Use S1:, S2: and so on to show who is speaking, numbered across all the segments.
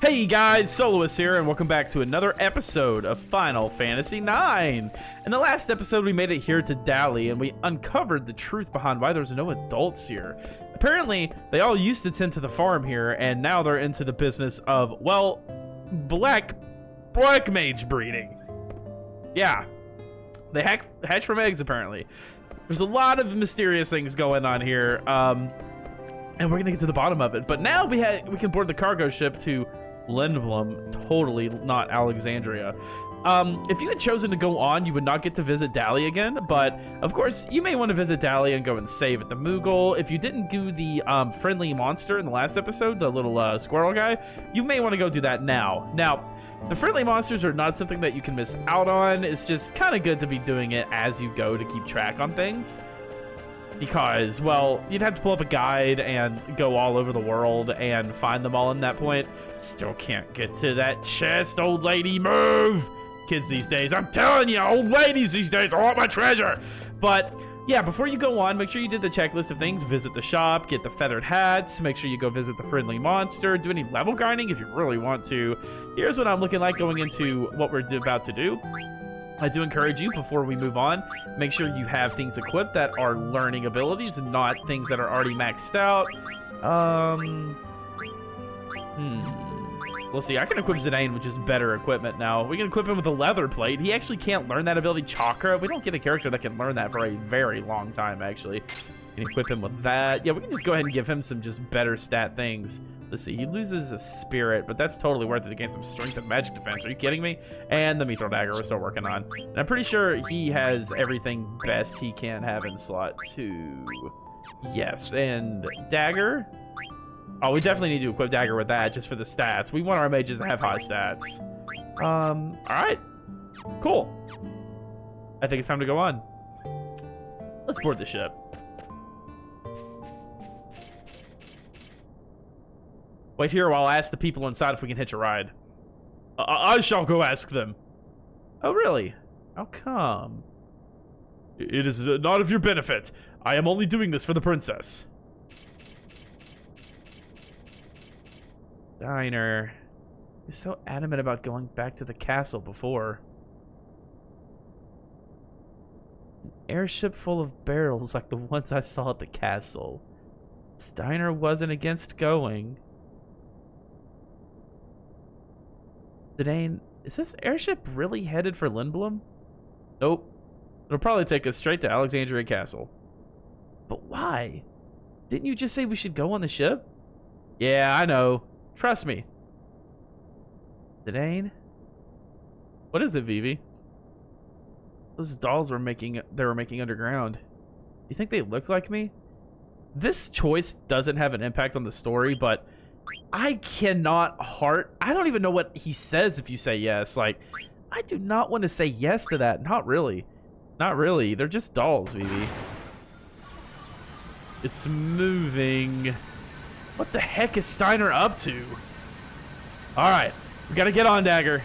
S1: Hey guys, Soloist here, and welcome back to another episode of Final Fantasy IX. In the last episode, we made it here to Dali, and we uncovered the truth behind why there's no adults here. Apparently, they all used to tend to the farm here, and now they're into the business of, well, black mage breeding. Yeah, they hatch from eggs, apparently. There's a lot of mysterious things going on here, and we're gonna get to the bottom of it. But now we can board the cargo ship to Lindblum, totally not Alexandria. If you had chosen to go on, you would not get to visit Dali again, but of course you may want to visit Dali and go and save at the Moogle. If you didn't do the friendly monster in the last episode, the little squirrel guy, you may want to go do that now. Now, the friendly monsters are not something that you can miss out on. It's just kind of good to be doing it as you go to keep track on things. Because, well, you'd have to pull up a guide and go all over the world and find them all in that point. Still can't get to that chest, old lady, move! Kids these days, I'm telling you, old ladies these days, I want my treasure! But, yeah, before you go on, make sure you did the checklist of things. Visit the shop, get the feathered hats, make sure you go visit the friendly monster, do any level grinding if you really want to. Here's what I'm looking like going into what we're about to do. I do encourage you, before we move on, make sure you have things equipped that are learning abilities and not things that are already maxed out. We'll see. I can equip Zidane, which is better equipment now. We can equip him with a leather plate. He actually can't learn that ability, Chakra. We don't get a character that can learn that for a very long time, actually. We can equip him with that. Yeah, we can just go ahead and give him some just better stat things. Let's see, he loses a spirit, but that's totally worth it to gain some strength and magic defense. Are you kidding me? And the Mithril Dagger we're still working on. And I'm pretty sure he has everything best he can have in slot 2. Yes, and Dagger. Oh, we definitely need to equip Dagger with that just for the stats. We want our mages to have high stats. All right, cool. I think it's time to go on. Let's board the ship. Wait here while I ask the people inside if we can hitch a ride. I shall go ask them. Oh, really? How come? It is not of your benefit. I am only doing this for the princess. Diner. You're so adamant about going back to the castle before. An airship full of barrels like the ones I saw at the castle. Steiner wasn't against going. Zidane, is this airship really headed for Lindblum? Nope. It'll probably take us straight to Alexandria Castle. But why? Didn't you just say we should go on the ship? Yeah, I know. Trust me. Zidane? What is it, Vivi? Those dolls they were making underground. Do you think they look like me? This choice doesn't have an impact on the story, but I cannot I don't even know what he says if you say yes. Like, I do not want to say yes to that. Not really. Not really. They're just dolls, Vivi. It's moving. What the heck is Steiner up to? Alright. We gotta get on, Dagger.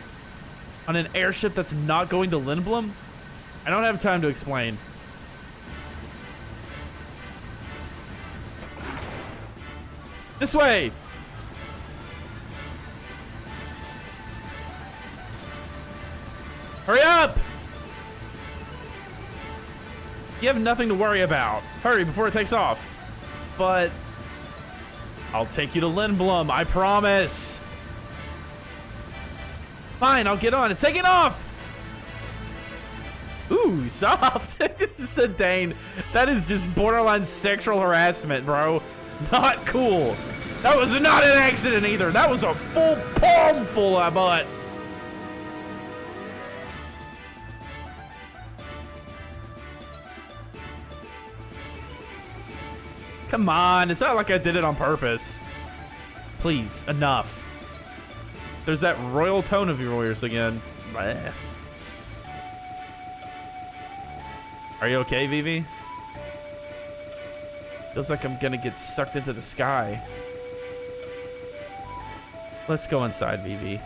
S1: On an airship that's not going to Lindblum? I don't have time to explain. This way! Hurry up! You have nothing to worry about. Hurry before it takes off. But I'll take you to Lindblum, I promise. Fine, I'll get on. It's taking off! Ooh, soft. This is Zidane. That is just borderline sexual harassment, bro. Not cool. That was not an accident either. That was a full palm full of butt. Come on, it's not like I did it on purpose. Please, enough. There's that royal tone of yours again. Bleh. Are you okay, Vivi? Feels like I'm gonna get sucked into the sky. Let's go inside, Vivi.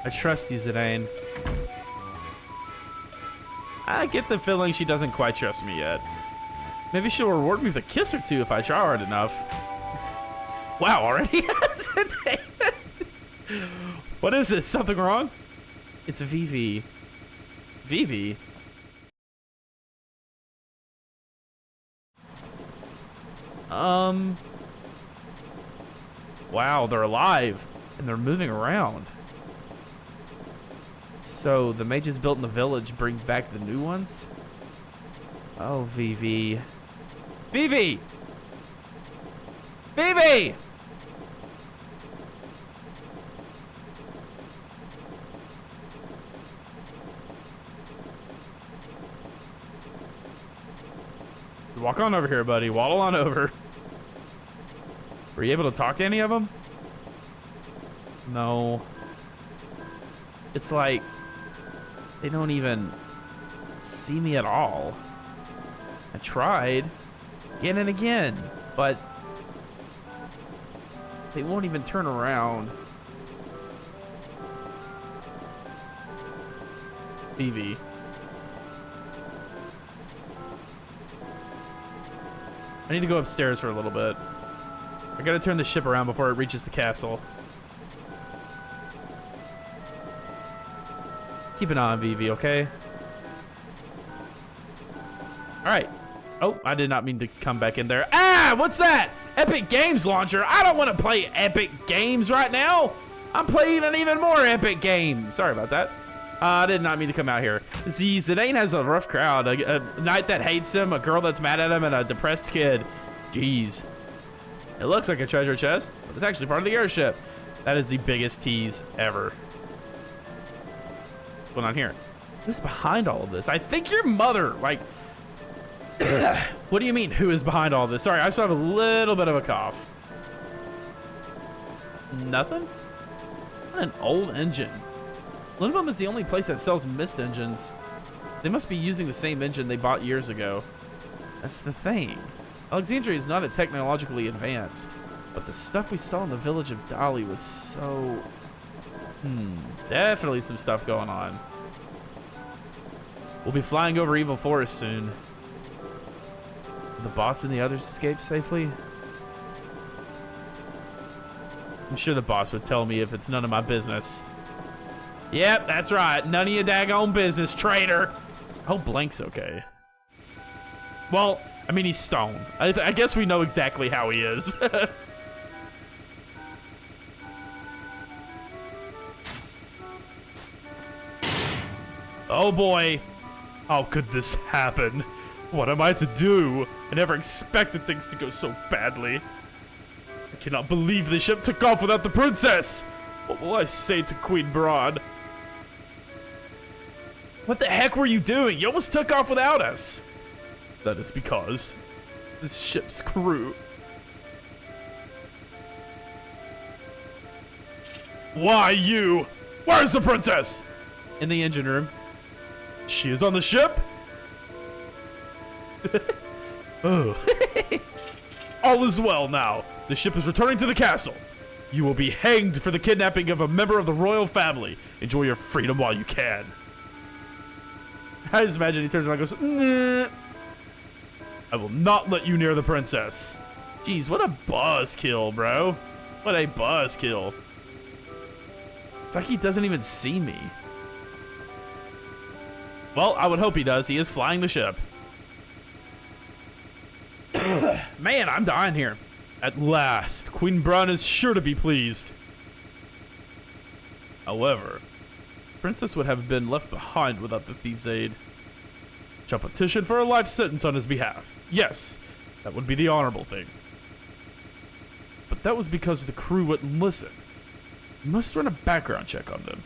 S1: I trust you, Zidane. I get the feeling she doesn't quite trust me yet. Maybe she'll reward me with a kiss or two if I try hard enough. Wow, already? What is this? Something wrong? It's Vivi. Vivi? Wow, they're alive and they're moving around. So the mages built in the village bring back the new ones? Oh, Vivi. Vivi! Vivi! Walk on over here, buddy. Waddle on over. Were you able to talk to any of them? No. It's like they don't even see me at all. I tried again and again, but they won't even turn around. Vivi. I need to go upstairs for a little bit. I gotta turn the ship around before it reaches the castle. Keep an eye on Vivi, okay? Alright. Oh, I did not mean to come back in there. Ah, what's that? Epic Games Launcher. I don't want to play Epic Games right now. I'm playing an even more epic game. Sorry about that. I did not mean to come out here. See, Zidane has a rough crowd. A knight that hates him, a girl that's mad at him, and a depressed kid. Jeez. It looks like a treasure chest, but it's actually part of the airship. That is the biggest tease ever. What's going on here? Who's behind all of this? I think your mother. Like, what do you mean, who is behind all this? Sorry, I still have a little bit of a cough. Nothing? What an old engine. Lindblum is the only place that sells mist engines. They must be using the same engine they bought years ago. That's the thing. Alexandria is not technologically advanced, but the stuff we saw in the village of Dali was so... definitely some stuff going on. We'll be flying over Evil Forest soon. Did the boss and the others escape safely? I'm sure the boss would tell me if it's none of my business. Yep, that's right. None of your daggone business, traitor. I hope Blank's okay. Well, I mean, he's stoned. I guess we know exactly how he is. Oh boy. How could this happen? What am I to do? I never expected things to go so badly. I cannot believe the ship took off without the princess. What will I say to Queen Broad? What the heck were you doing? You almost took off without us. That is because this ship's crew. Why you? Where's the princess? In the engine room. She is on the ship? Oh. All is well now. The ship is returning to the castle. You will be hanged for the kidnapping of a member of the royal family. Enjoy your freedom while you can. I just imagine he turns around and goes, nah. I will not let you near the princess. Jeez, what a buzzkill, bro. What a buzzkill. It's like he doesn't even see me. Well, I would hope he does. He is flying the ship. Man, I'm dying here. At last, Queen Brun is sure to be pleased. However, Princess would have been left behind without the thief's aid. Shall petition for a life sentence on his behalf. Yes, that would be the honorable thing. But that was because the crew wouldn't listen. You must run a background check on them.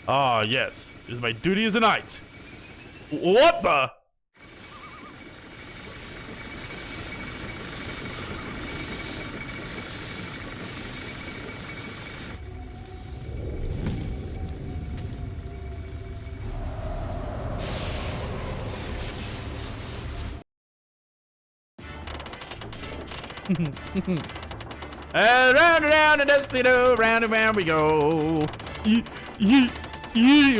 S1: Ah, yes. It is my duty as a knight. What the? Round and round and dusty do, round and round we go.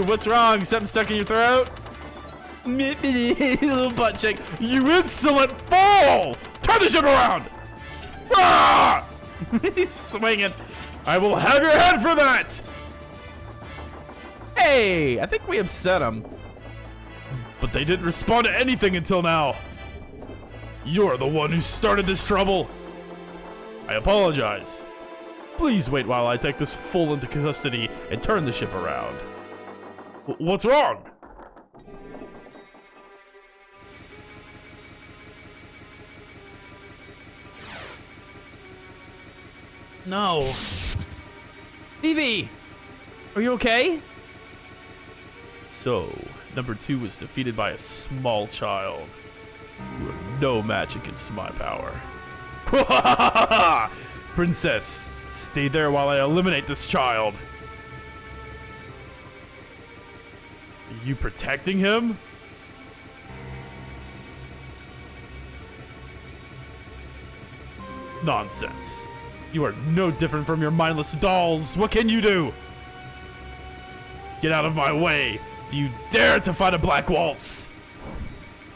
S1: What's wrong? Something stuck in your throat? Little butt check. You insolent fool! Turn the ship around! Ah! He's swinging. I will have your head for that! Hey, I think we upset them. But they didn't respond to anything until now. You're the one who started this trouble. I apologize. Please wait while I take this fool into custody and turn the ship around. What's wrong? No. Vivi! Are you okay? So, number 2 was defeated by a small child. You are no match against my power. Princess, stay there while I eliminate this child. Are you protecting him? Nonsense. You are no different from your mindless dolls. What can you do? Get out of my way. Do you dare to fight a Black Waltz?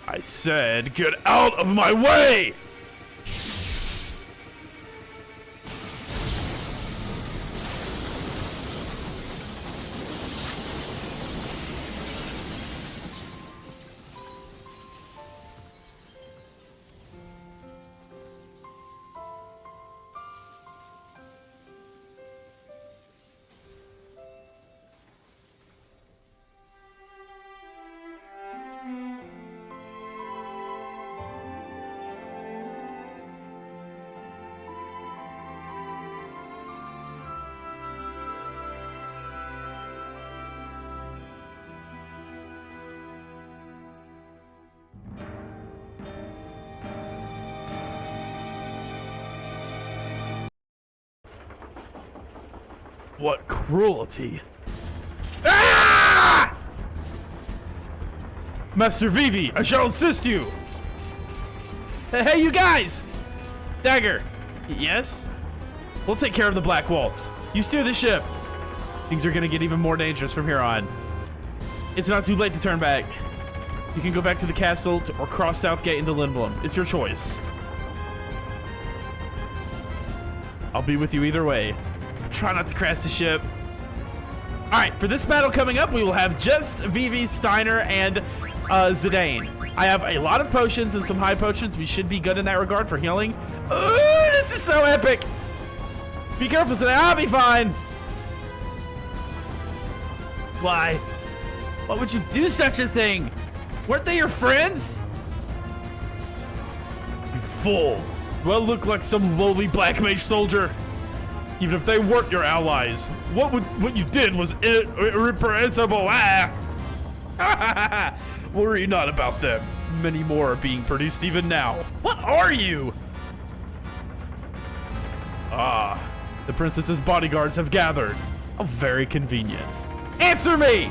S1: I said, get out of my way! What cruelty! Ah! Master Vivi, I shall assist you! Hey, you guys! Dagger! Yes? We'll take care of the Black Waltz. You steer the ship. Things are gonna get even more dangerous from here on. It's not too late to turn back. You can go back to the castle or cross South Gate into Lindblum. It's your choice. I'll be with you either way. Try not to crash the ship. Alright, for this battle coming up, we will have just Vivi, Steiner, and Zidane. I have a lot of potions and some high potions. We should be good in that regard for healing. Ooh, this is so epic! Be careful, Zidane. I'll be fine. Why? Why would you do such a thing? Weren't they your friends? You fool. Do I look like some lowly black mage soldier? Even if they weren't your allies, what you did was irrepressible. Worry not about them. Many more are being produced even now. What are you? Ah, the princess's bodyguards have gathered. How very convenient. Answer me!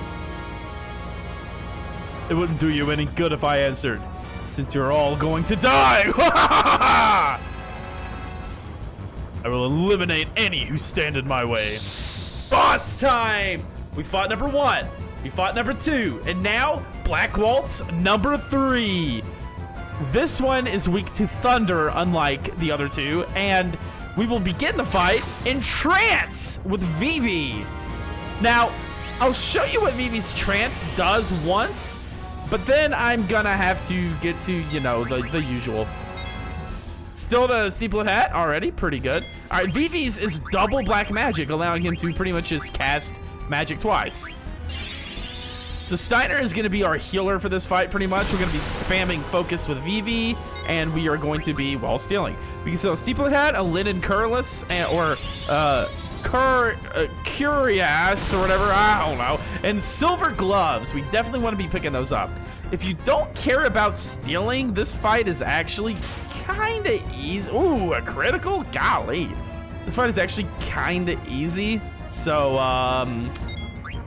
S1: It wouldn't do you any good if I answered, since you're all going to die. I will eliminate any who stand in my way. Boss time! We fought number 1. We fought number 2. And now, Black Waltz number 3. This one is weak to thunder, unlike the other 2. And we will begin the fight in trance with Vivi. Now, I'll show you what Vivi's trance does once, but then I'm gonna have to get to, you know, the usual. Still the steeplet hat already, pretty good. All right, Vivi's is double black magic, allowing him to pretty much just cast magic twice. So Steiner is gonna be our healer for this fight, pretty much. We're gonna be spamming focus with Vivi, and we are going to be while stealing. We can sell a steeplet hat, a linen curless, or curious or whatever, I don't know, and silver gloves. We definitely want to be picking those up. If you don't care about stealing, this fight is actually kind of easy. Ooh, a critical? Golly. This fight is actually kind of easy. So,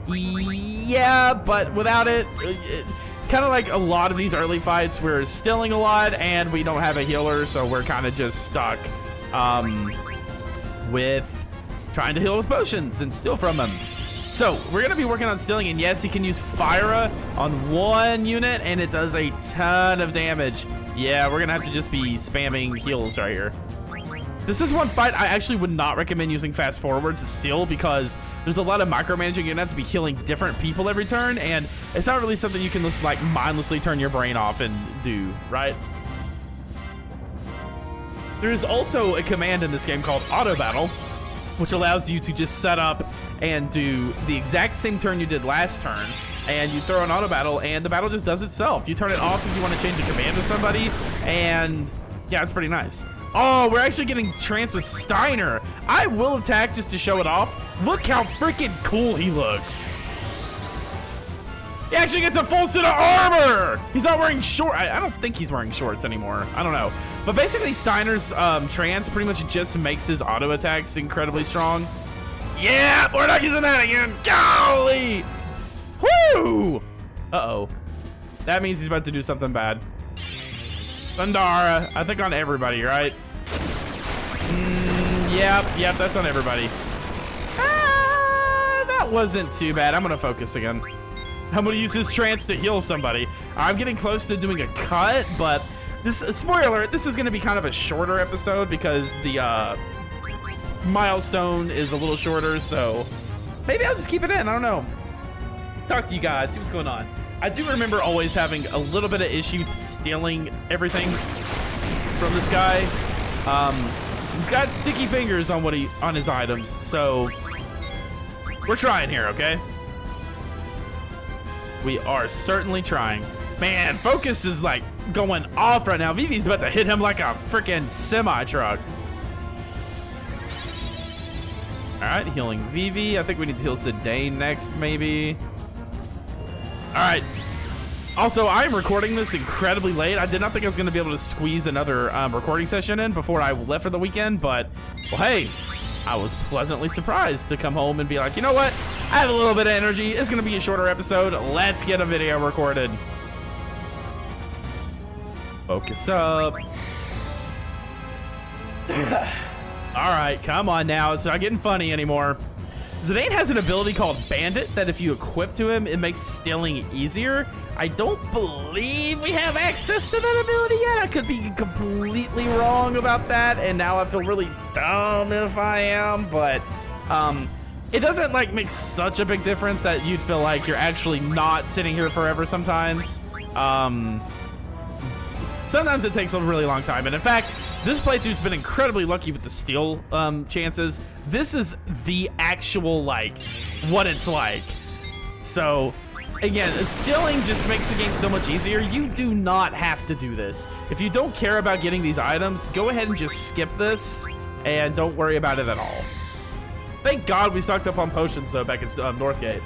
S1: yeah, but without it, kind of like a lot of these early fights, we're stealing a lot and we don't have a healer, so we're kind of just stuck with trying to heal with potions and steal from them. So we're gonna be working on stealing, and yes, you can use Fyra on one unit, and it does a ton of damage. Yeah, we're gonna have to just be spamming heals right here. This is one fight I actually would not recommend using fast forward to steal, because there's a lot of micromanaging. You're gonna have to be healing different people every turn, and it's not really something you can just like mindlessly turn your brain off and do, right? There is also a command in this game called auto battle, which allows you to just set up and do the exact same turn you did last turn, and you throw an auto battle and the battle just does itself. You turn it off if you want to change the command to somebody, and yeah, it's pretty nice. Oh, we're actually getting trance with Steiner. I will attack just to show it off. Look how freaking cool he looks. He actually gets a full set of armor. He's not wearing shorts. I don't think he's wearing shorts anymore. I don't know. But basically Steiner's trance pretty much just makes his auto attacks incredibly strong. Yeah, we're not using that again. Golly. Woo. Uh-oh. That means he's about to do something bad. Thundara, I think on everybody, right? Yep, that's on everybody. That wasn't too bad. I'm gonna focus again. I'm gonna use his trance to heal somebody. I'm getting close to doing a cut, but this, spoiler alert, this is gonna be kind of a shorter episode because the milestone is a little shorter, so maybe I'll just keep it in. I don't know. Talk to you guys, see what's going on. I do remember always having a little bit of issue stealing everything from this guy. He's got sticky fingers on on his items, so we're trying here, okay? We are certainly trying. Man, focus is like going off right now. Vivi's about to hit him like a freaking semi truck. All right, healing Vivi. I think we need to heal Zidane next, maybe. All right. Also, I'm recording this incredibly late. I did not think I was going to be able to squeeze another recording session in before I left for the weekend, but, well, hey, I was pleasantly surprised to come home and be like, you know what? I have a little bit of energy. It's going to be a shorter episode. Let's get a video recorded. Focus up. All right, come on now. It's not getting funny anymore. Zidane has an ability called Bandit that if you equip to him, it makes stealing easier. I don't believe we have access to that ability yet. I could be completely wrong about that, and now I feel really dumb if I am, but it doesn't like make such a big difference that you'd feel like you're actually not sitting here forever sometimes. Sometimes it takes a really long time, and in fact, this playthrough's been incredibly lucky with the steal chances. This is the actual, like, what it's like. So, again, stealing just makes the game so much easier. You do not have to do this. If you don't care about getting these items, go ahead and just skip this, and don't worry about it at all. Thank God we stocked up on potions, though, back at Northgate.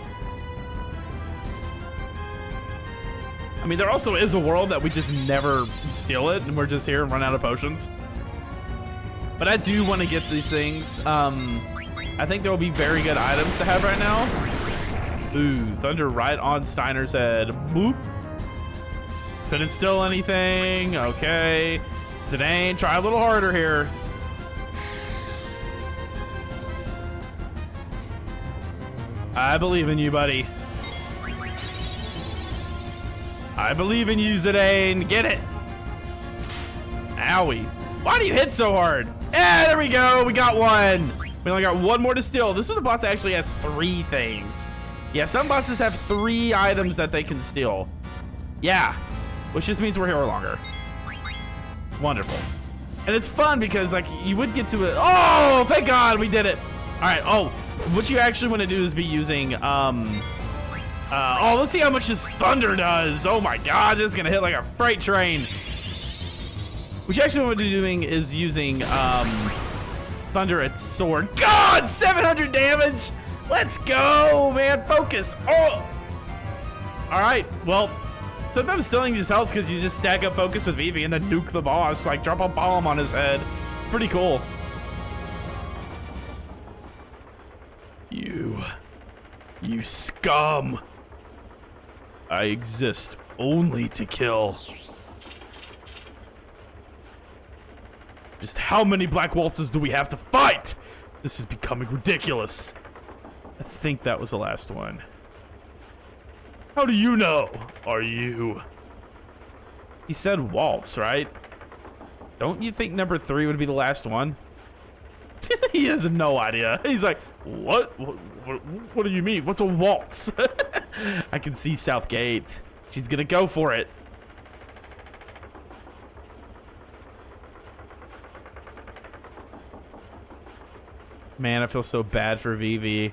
S1: I mean, there also is a world that we just never steal it, and we're just here and run out of potions. But I do want to get these things. I think there will be very good items to have right now. Ooh, thunder right on Steiner's head. Boop. Couldn't steal anything. Okay. Zidane, try a little harder here. I believe in you, buddy. I believe in you, Zidane. Get it. Owie. Why do you hit so hard? Yeah, there we go. We got one. We only got one more to steal. This is a boss that actually has 3 things. Yeah, some bosses have 3 items that they can steal. Yeah, which just means we're here longer. Wonderful. And it's fun because, like, you would get to it. Oh, thank God we did it. All right. Oh, what you actually want to do is be using, oh, let's see how much this thunder does. Oh my God, this is gonna hit like a freight train. What you actually want to be doing is using thunder at sword. God, 700 damage. Let's go, man. Focus. Oh. All right. Well, sometimes stealing just helps because you just stack up focus with Vivi and then nuke the boss. Like drop a bomb on his head. It's pretty cool. You scum. I exist only to kill. Just how many Black Waltzes do we have to fight? This is becoming ridiculous. I think that was the last one. How do you know? Are you? He said waltz, right? Don't you think number 3 would be the last one? He has no idea. He's like, what? What do you mean? What's a waltz? I can see Southgate. She's gonna go for it. Man, I feel so bad for Vivi.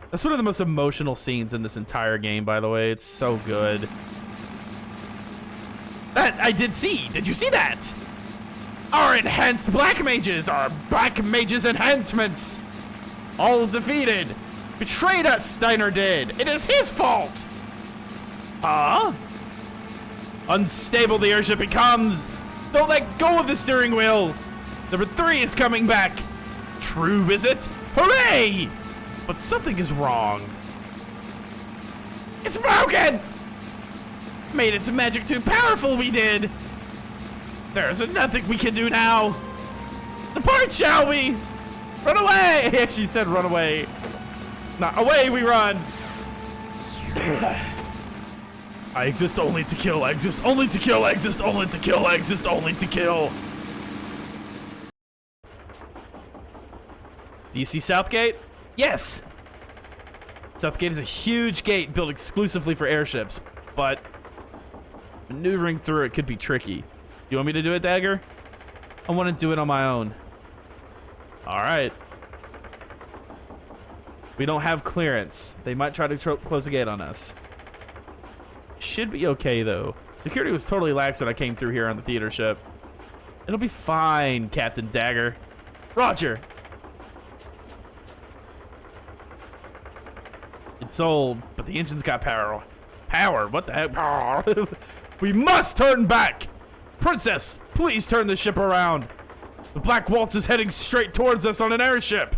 S1: That's one of the most emotional scenes in this entire game, by the way. It's so good. That I did see. Did you see that? Our enhanced black mages, our black mages enhancements, all defeated. Betrayed us, Steiner did. It is his fault. Huh? Unstable the airship becomes. Don't let go of the steering wheel. Number 3 is coming back. True, is it? Hooray! But something is wrong. It's broken! Made its magic too powerful, we did. There's nothing we can do now. Depart, shall we? Run away! He actually said run away. Not away we run. I exist only to kill, I exist only to kill, I exist only to kill, I exist only to kill. Do you see Southgate? Yes! Southgate is a huge gate built exclusively for airships, but maneuvering through it could be tricky. You want me to do it, Dagger? I want to do it on my own. Alright. We don't have clearance. They might try to close the gate on us. Should be okay, though. Security was totally lax when I came through here on the theater ship. It'll be fine, Captain Dagger. Roger! It's old, but the engine's got power. Power? What the heck? Power. We must turn back! Princess, please turn the ship around. The Black Waltz is heading straight towards us on an airship.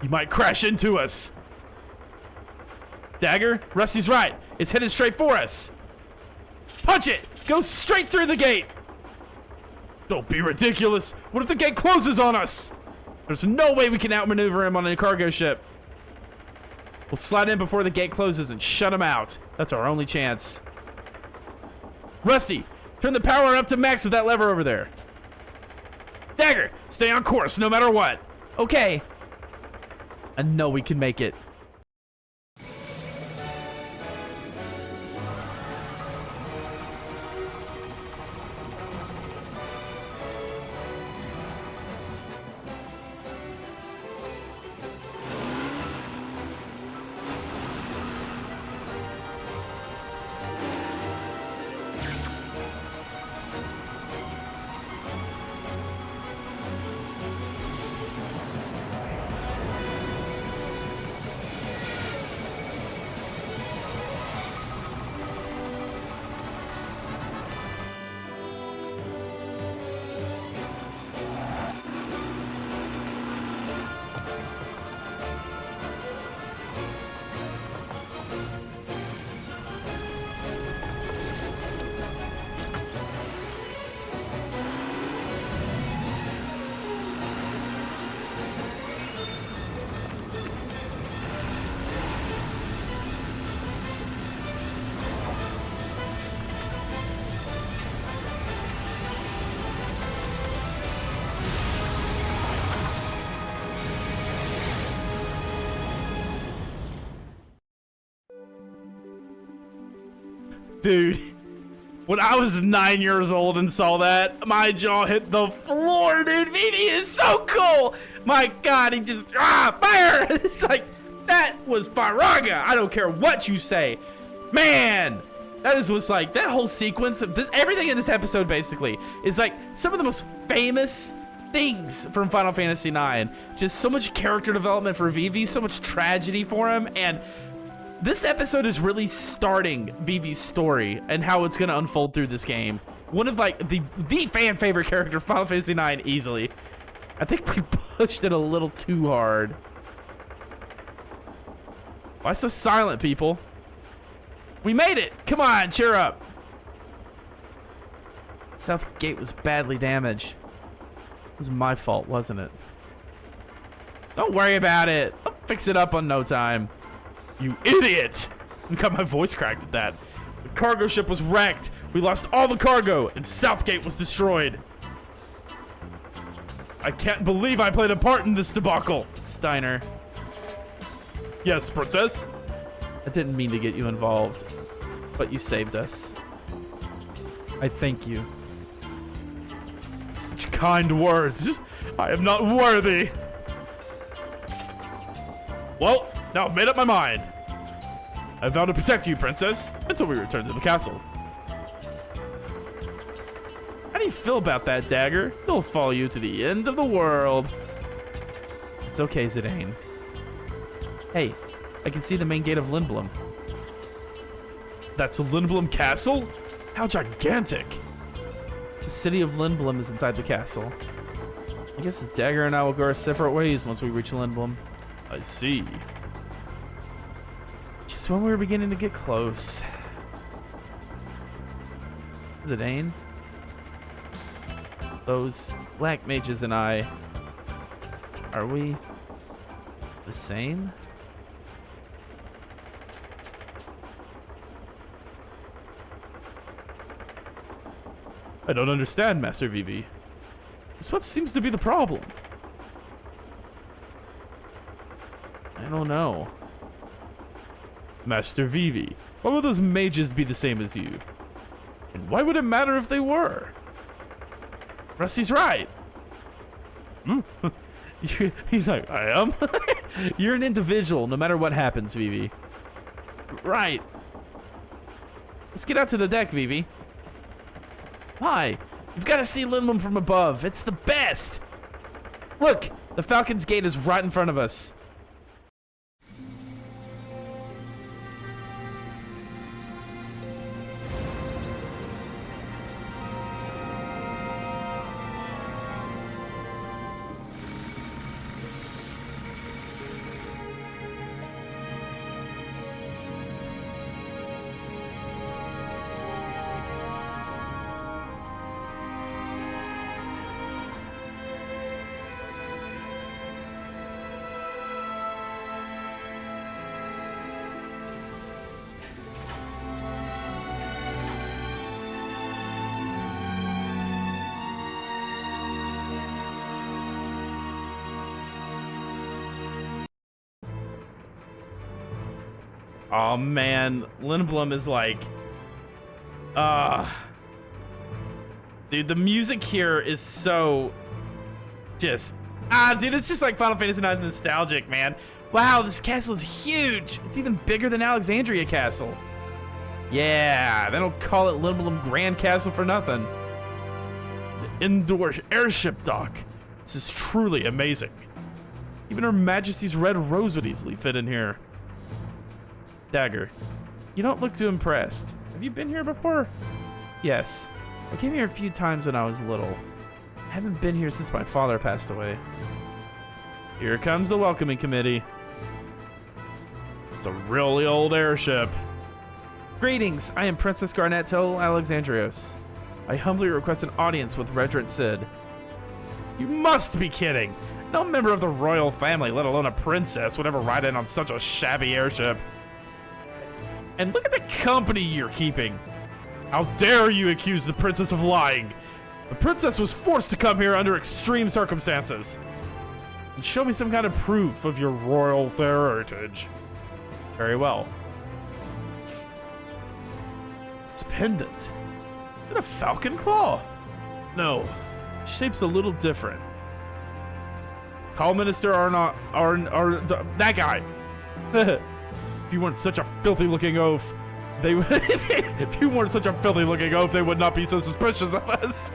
S1: He might crash into us. Dagger, Rusty's right. It's headed straight for us. Punch it! Go straight through the gate! Don't be ridiculous. What if the gate closes on us? There's no way we can outmaneuver him on a cargo ship. We'll slide in before the gate closes and shut him out. That's our only chance. Rusty, turn the power up to max with that lever over there. Dagger, stay on course no matter what. Okay. I know we can make it. Dude, when I was 9 years old and saw that, my jaw hit the floor, dude. Vivi is so cool. My God, he just, fire. It's like, that was Faraga. I don't care what you say. Man, was like, that whole sequence of this, everything in this episode basically is like some of the most famous things from Final Fantasy IX. Just so much character development for Vivi, so much tragedy for him, and this episode is really starting Vivi's story and how it's going to unfold through this game. One of like the fan favorite character of Final Fantasy IX easily. I think we pushed it a little too hard. Why so silent, people? We made it! Come on, cheer up! Southgate was badly damaged. It was my fault, wasn't it? Don't worry about it. I'll fix it up on no time. You idiot! I got my voice cracked at that. The cargo ship was wrecked. We lost all the cargo, and Southgate was destroyed. I can't believe I played a part in this debacle. Steiner. Yes, Princess? I didn't mean to get you involved, but you saved us. I thank you. Such kind words. I am not worthy. Well, now I've made up my mind. I vow to protect you, Princess, until we return to the castle. How do you feel about that, Dagger? It'll follow you to the end of the world. It's okay, Zidane. Hey, I can see the main gate of Lindblum. That's Lindblum Castle? How gigantic! The city of Lindblum is inside the castle. I guess Dagger and I will go our separate ways once we reach Lindblum. I see. Just when we were beginning to get close. Zidane? Those black mages and I, are we the same? I don't understand, Master Vivi. It's what seems to be the problem. I don't know. Master Vivi, why would those mages be the same as you? And why would it matter if they were? Rusty's right. He's like, I am? You're an individual, no matter what happens, Vivi. Right. Let's get out to the deck, Vivi. Why? You've got to see Lindblum from above. It's the best. Look, the Falcon's Gate is right in front of us. Oh man, Lindblum is like, dude, the music here is so just, dude, it's just like Final Fantasy IX nostalgic, man. Wow, this castle is huge. It's even bigger than Alexandria Castle. Yeah, they don't call it Lindblum Grand Castle for nothing. The indoor airship dock. This is truly amazing. Even Her Majesty's red rose would easily fit in here. Dagger, you don't look too impressed. Have you been here before? Yes. I came here a few times when I was little. I haven't been here since my father passed away. Here comes the welcoming committee. It's a really old airship. Greetings, I am Princess Garnetto Alexandrios. I humbly request an audience with Reverend Sid. You must be kidding. No member of the royal family, let alone a princess, would ever ride in on such a shabby airship. And look at the company you're keeping. How dare you accuse the princess of lying? The princess was forced to come here under extreme circumstances. And show me some kind of proof of your royal heritage. Very well. It's pendant. Is it a falcon claw? No. Shape's a little different. Call Minister that guy. If you weren't such a filthy looking oaf, they would. If you weren't such a filthy looking oaf, they would not be so suspicious of us.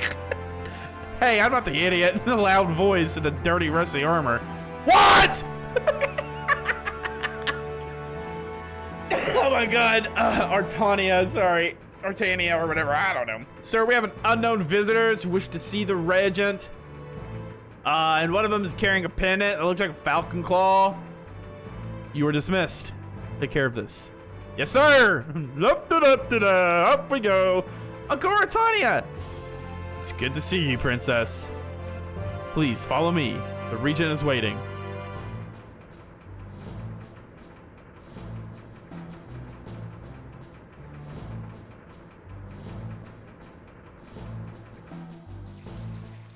S1: Hey, I'm not the idiot in the loud voice and the dirty, rusty armor. What? Oh my God, Artania, sorry, Artania or whatever. I don't know. Sir, we have an unknown visitors who wish to see the regent. And one of them is carrying a pendant that looks like a falcon claw. You are dismissed. Take care of this. Yes, sir. Up we go. Uncle Artania. It's good to see you, princess. Please follow me. The regent is waiting.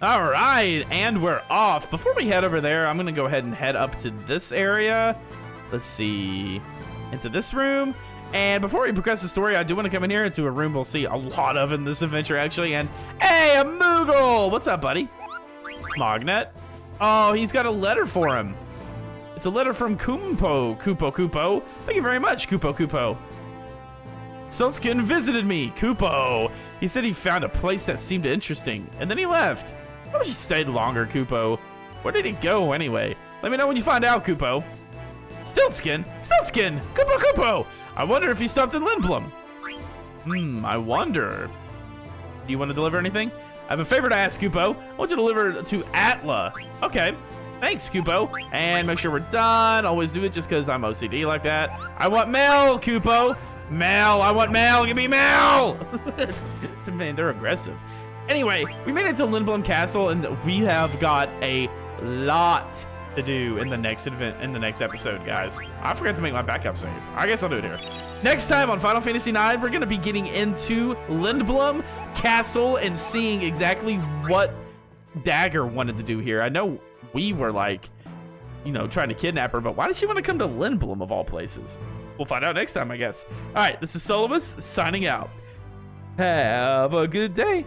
S1: All right, and we're off. Before we head over there, I'm gonna go ahead and head up to this area. Let's see, into this room. And before we progress the story, I do want to come in here into a room we'll see a lot of in this adventure, actually. And hey, a Moogle! What's up, buddy? Magnet. Oh, he's got a letter for him. It's a letter from Kupo. Thank you very much, Kupo. Siltskin visited me, Kupo. He said he found a place that seemed interesting, and then he left. I wish he stayed longer, Kupo. Where did he go, anyway? Let me know when you find out, Kupo. Siltskin, Kupo. I wonder if he stopped in Lindblum. I wonder. Do you want to deliver anything? I have a favor to ask, Kupo. I want you to deliver to Atla. Okay. Thanks, Kupo. And make sure we're done. Always do it just because I'm OCD like that. I want mail, Kupo. Mail. I want mail. Give me mail. Man, they're aggressive. Anyway, we made it to Lindblum Castle, and we have got a lot to do in the next episode, guys. I forgot to make my backup save. I guess I'll do it here. Next time on Final Fantasy IX, we're going to be getting into Lindblum Castle and seeing exactly what Dagger wanted to do here. I know we were like, you know, trying to kidnap her, but why does she want to come to Lindblum of all places? We'll find out next time, I guess. All right, this is Solobus signing out. Have a good day.